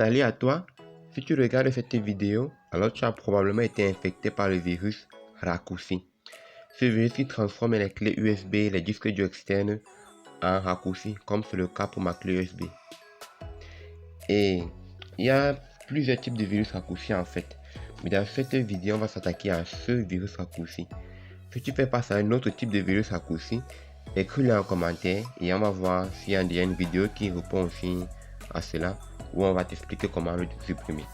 Salut à toi, si tu regardes cette vidéo, alors tu as probablement été infecté par le virus raccourci. Ce virus qui transforme les clés USB et les disques durs externes en raccourcis, comme c'est le cas pour ma clé USB. Et il y a plusieurs types de virus raccourcis en fait. Mais dans cette vidéo, on va s'attaquer à ce virus raccourci. Si tu fais face à un autre type de virus raccourci, écris-le en commentaire et on va voir s'il y a une vidéo qui répond aussi à cela, où on va t'expliquer comment le supprimer.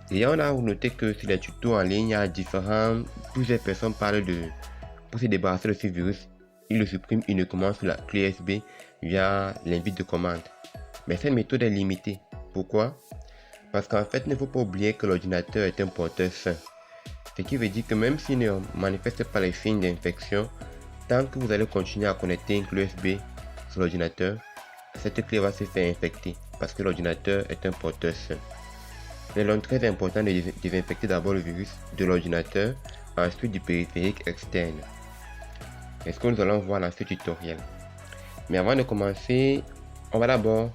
Et on a noté que sur les tutos en ligne, il y a plusieurs personnes parlent pour se débarrasser de ce virus, ils le suppriment uniquement sur la clé USB via l'invite de commande. Mais cette méthode est limitée. Pourquoi? Parce qu'en fait, il ne faut pas oublier que l'ordinateur est un porteur sain. Ce qui veut dire que même s'il ne manifeste pas les signes d'infection, tant que vous allez continuer à connecter une clé USB sur l'ordinateur, cette clé va se faire infecter parce que l'ordinateur est un porteur sain. Il est donc très important de désinfecter d'abord le virus de l'ordinateur, ensuite du périphérique externe. C'est ce que nous allons voir dans ce tutoriel. Mais avant de commencer, on va d'abord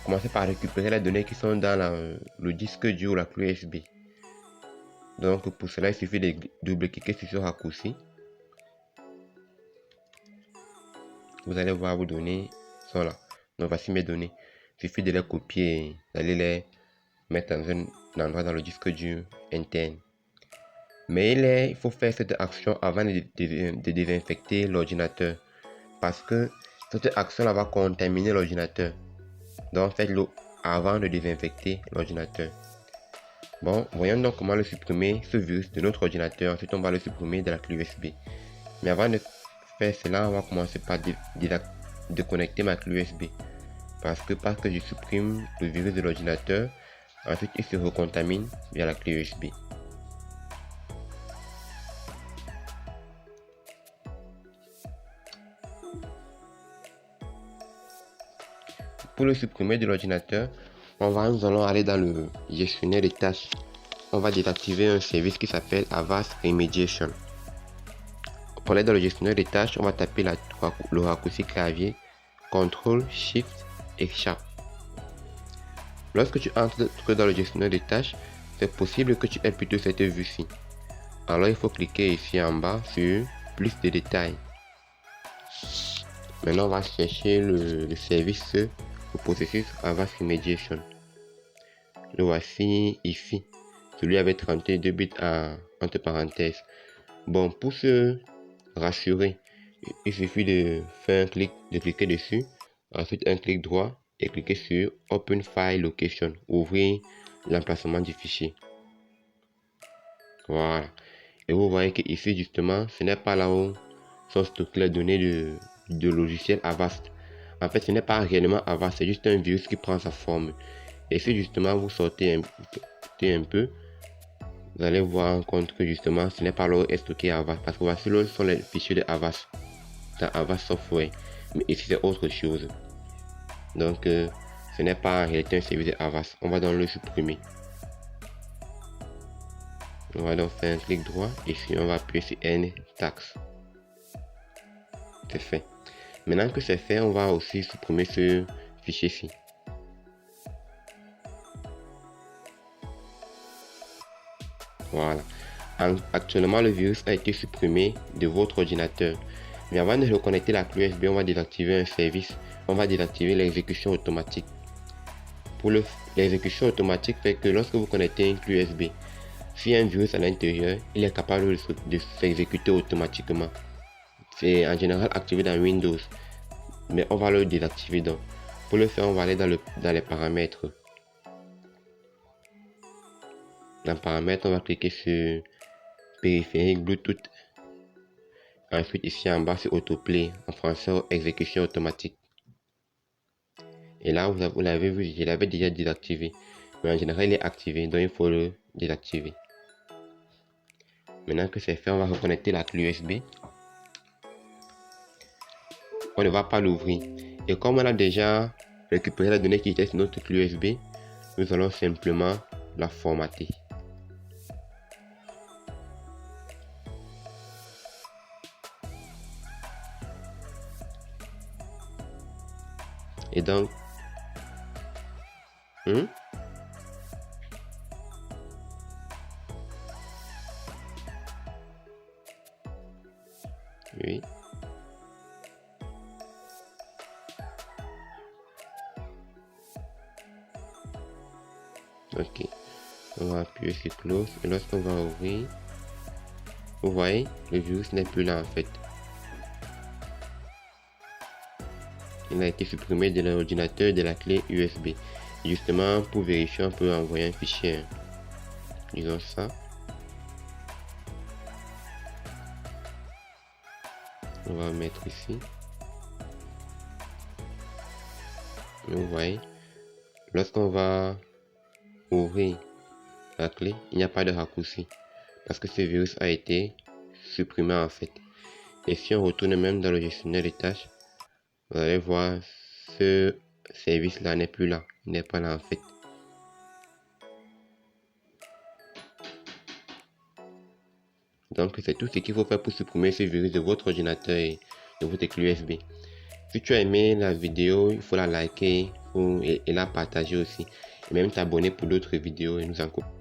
commencer par récupérer les données qui sont dans le disque dur ou la clé USB. Donc pour cela, il suffit de double-cliquer sur ce raccourci. Vous allez voir vos données sont là. Donc voici mes données. Il suffit de les copier et d'aller les mettre dans un endroit dans le disque dur interne. Mais il faut faire cette action avant de désinfecter l'ordinateur. Parce que cette action va contaminer l'ordinateur. Donc faites-le avant de désinfecter l'ordinateur. Bon, voyons donc comment le supprimer, ce virus de notre ordinateur. Ensuite, on va le supprimer de la clé USB. Mais avant de faire cela, on va commencer par déconnecter ma clé USB. Parce que je supprime le virus de l'ordinateur, ensuite il se recontamine via la clé USB. Pour le supprimer de l'ordinateur, nous allons aller dans le gestionnaire des tâches. On va désactiver un service qui s'appelle Avast Remediation. Pour aller dans le gestionnaire des tâches, on va taper le raccourci clavier CTRL SHIFT Escape. Lorsque tu entres dans le gestionnaire des tâches, c'est possible que tu aies plutôt cette vue-ci. Alors il faut cliquer ici en bas sur plus de détails. Maintenant on va chercher le service, le processus Avast Remediation. Le voici ici, celui avec 32 bits entre parenthèses. Bon, pour se rassurer, il suffit de faire un clic, de cliquer dessus, ensuite un clic droit et cliquer sur Open File Location, ouvrir l'emplacement du fichier. Voilà. Et vous voyez que ici justement, ce n'est pas là où sont stockées les données de logiciel Avast. En fait, ce n'est pas réellement Avast, c'est juste un virus qui prend sa forme. Et si justement vous sortez un peu, vous allez voir en compte que justement ce n'est pas là où est stocké Avast, parce que voici là sont les fichiers de Avast dans Avast Software. Mais ici c'est autre chose. Donc ce n'est pas en réalité un service de Avast. On va donc le supprimer. On va donc faire un clic droit et puis on va appuyer sur N tax. C'est fait. Maintenant que c'est fait, on va aussi supprimer ce fichier-ci. Voilà. Actuellement, le virus a été supprimé de votre ordinateur. Mais avant de reconnecter la clé USB, on va désactiver un service. On va désactiver l'exécution automatique. Pour l'exécution automatique fait que lorsque vous connectez une clé USB, s'il y a un virus à l'intérieur, il est capable de s'exécuter automatiquement. C'est en général activé dans Windows, mais on va le désactiver donc. Pour le faire, on va aller dans les paramètres. Dans paramètres, on va cliquer sur périphérique Bluetooth. Ensuite, ici en bas, c'est autoplay, en français, exécution automatique. Et là, vous l'avez vu, je l'avais déjà désactivé. Mais en général, il est activé, donc il faut le désactiver. Maintenant que c'est fait, on va reconnecter la clé USB. On ne va pas l'ouvrir. Et comme on a déjà récupéré la donnée qui était sur notre clé USB, nous allons simplement la formater. Et donc, Oui. Ok. On va appuyer sur close et lorsqu'on va ouvrir, vous voyez, le virus n'est plus là en fait. Il a été supprimé de l'ordinateur de la clé USB. Justement, pour vérifier, on peut envoyer un fichier. Disons ça. On va mettre ici. Vous voyez, lorsqu'on va ouvrir la clé, il n'y a pas de raccourci parce que ce virus a été supprimé en fait. Et si on retourne même dans le gestionnaire de tâches, vous allez voir ce service là n'est plus là, il n'est pas là en fait. Donc c'est tout ce qu'il faut faire pour supprimer ce virus de votre ordinateur et de votre clé USB. Si tu as aimé la vidéo, il faut la liker et la partager aussi. Et même t'abonner pour d'autres vidéos et nous encourager.